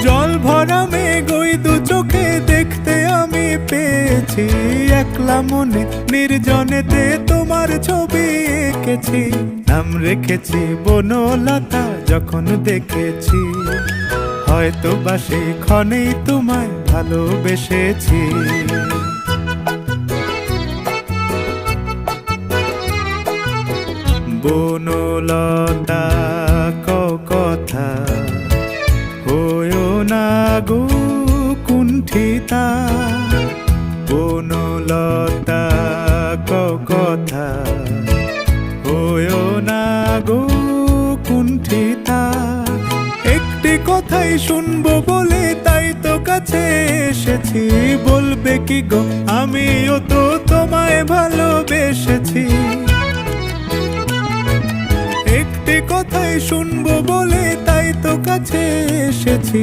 জল ভরা মেঘ ওই দু চোখে দেখতে আমি পেয়েছি, একলা মনে নির্জনেতে তোমার ছবি এঁকেছি। নাম রেখেছি বনলতা যখন দেখেছি, হয়তো বা সেই ক্ষণেই তোমায় ভালোবেসেছি। বনলতা কথা হয়ো না গো কুণ্ঠিতা, বনলতা কথা হয়ো না গো কুণ্ঠিতা। একটি কথাই শুনবো বলে তাই তো কাছে এসেছি, বলবে কি গো আমিও তো তোমায় ভালোবেসেছি। একটি কথাই শুনবো বলে তাই তো কাছে এসেছি,